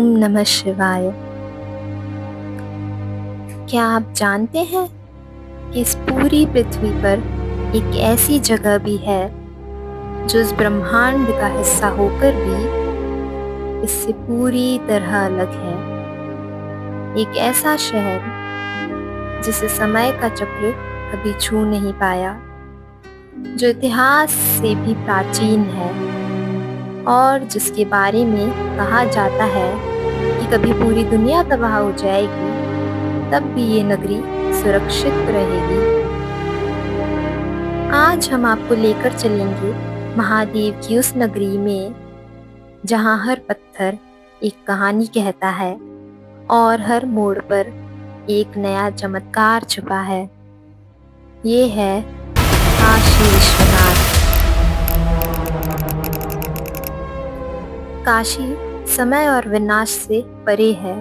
ओम नमः शिवाय। क्या आप जानते हैं कि इस पूरी पृथ्वी पर एक ऐसी जगह भी है जो इस ब्रह्मांड का हिस्सा होकर भी इससे पूरी तरह अलग है। एक ऐसा शहर जिसे समय का चक्र कभी छू नहीं पाया, जो इतिहास से भी प्राचीन है और जिसके बारे में कहा जाता है कि कभी पूरी दुनिया तबाह हो जाएगी तब भी ये नगरी सुरक्षित रहेगी। आज हम आपको लेकर चलेंगे महादेव की उस नगरी में जहाँ हर पत्थर एक कहानी कहता है और हर मोड़ पर एक नया चमत्कार छुपा है। ये है काशी विश्वनाथ। काशी समय और विनाश से परे है।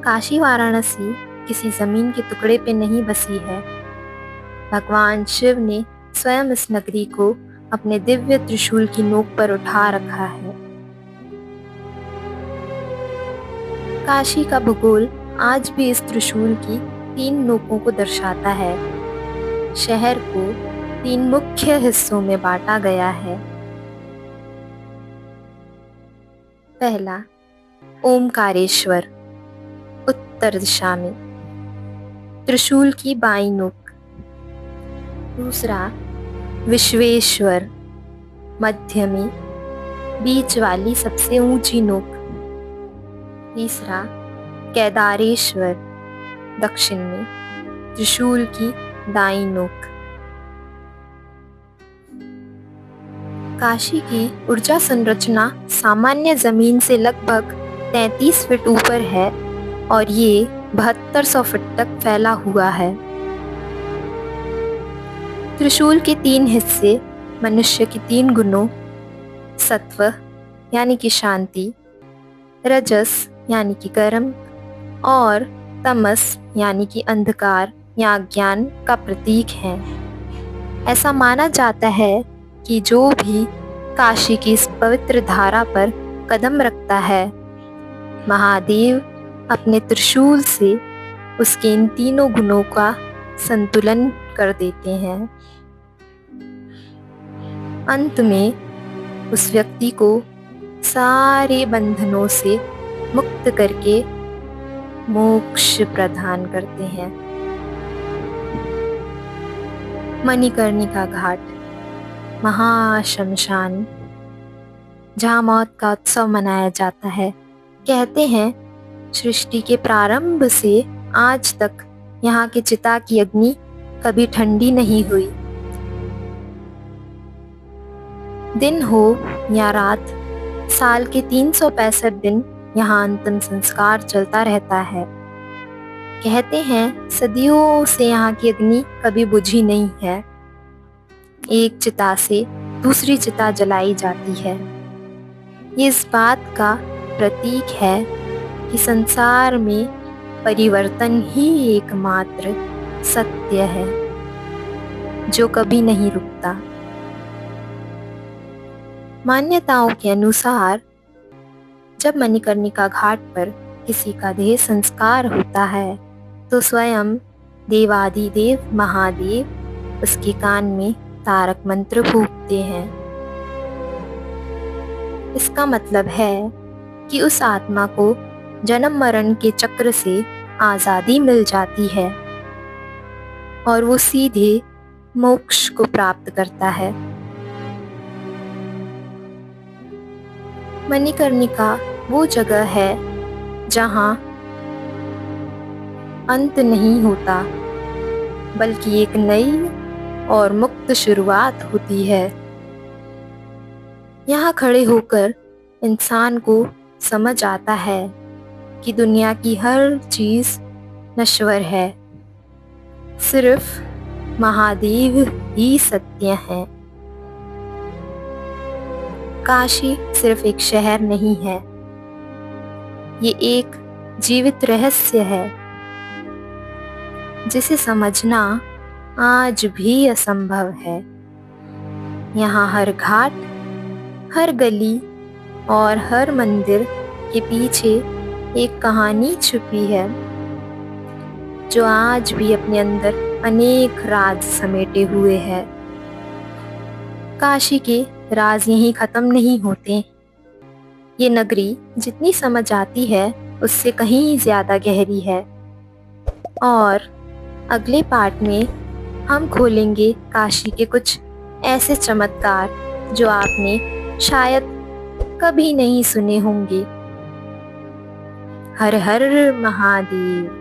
काशी वाराणसी किसी जमीन के टुकड़े पे नहीं बसी है। भगवान शिव ने स्वयं इस नगरी को अपने दिव्य त्रिशूल की नोक पर उठा रखा है। काशी का भूगोल आज भी इस त्रिशूल की 3 नोकों को दर्शाता है। शहर को 3 मुख्य हिस्सों में बांटा गया है। पहला, ओमकारेश्वर उत्तर दिशा में, त्रिशूल की बाईं नोक। दूसरा, विश्वेश्वर मध्य में, बीच वाली सबसे ऊंची नोक। तीसरा, केदारेश्वर दक्षिण में, त्रिशूल की दाईं नोक। काशी की ऊर्जा संरचना सामान्य जमीन से लगभग 33 फीट ऊपर है और ये 7200 फीट तक फैला हुआ है। त्रिशूल के 3 हिस्से मनुष्य की 3 गुणों, सत्व यानी कि शांति, रजस यानी कि कर्म और तमस यानी कि अंधकार या अज्ञान का प्रतीक है। ऐसा माना जाता है कि जो भी काशी की इस पवित्र धारा पर कदम रखता है, महादेव अपने त्रिशूल से उसके इन तीनों गुणों का संतुलन कर देते हैं। अंत में उस व्यक्ति को सारे बंधनों से मुक्त करके मोक्ष प्रदान करते हैं। मणिकर्णिका घाट, महाश्मशान, जहाँ मौत का उत्सव मनाया जाता है। कहते हैं सृष्टि के प्रारंभ से आज तक यहाँ की चिता की अग्नि कभी ठंडी नहीं हुई। दिन हो या रात, साल के 365 दिन यहाँ अंतिम संस्कार चलता रहता है। कहते हैं सदियों से यहाँ की अग्नि कभी बुझी नहीं है। एक चिता से दूसरी चिता जलाई जाती है। ये इस बात का प्रतीक है कि संसार में परिवर्तन ही एकमात्र सत्य है जो कभी नहीं रुकता। मान्यताओं के अनुसार जब मणिकर्णिका घाट पर किसी का देह संस्कार होता है तो स्वयं देवाधिदेव महादेव उसके कान में तारक मंत्र फूंकते हैं। इसका मतलब है कि उस आत्मा को जन्म मरण के चक्र से आज़ादी मिल जाती है और वो सीधे मोक्ष को प्राप्त करता है। मणिकर्णिका वो जगह है जहाँ अंत नहीं होता, बल्कि एक नई और मुक्त शुरुआत होती है। यहाँ खड़े होकर इंसान को समझ आता है कि दुनिया की हर चीज नश्वर है, सिर्फ महादेव ही सत्य है। काशी सिर्फ एक शहर नहीं है, ये एक जीवित रहस्य है जिसे समझना आज भी असंभव है। यहाँ हर घाट, हर गली और हर मंदिर के पीछे एक कहानी छुपी है जो आज भी अपने अंदर अनेक राज समेटे हुए है। काशी के राज यहीं खत्म नहीं होते। ये नगरी जितनी समझ आती है उससे कहीं ज्यादा गहरी है। और अगले पार्ट में हम खोलेंगे काशी के कुछ ऐसे चमत्कार जो आपने शायद कभी नहीं सुने होंगे। हर हर महादेव।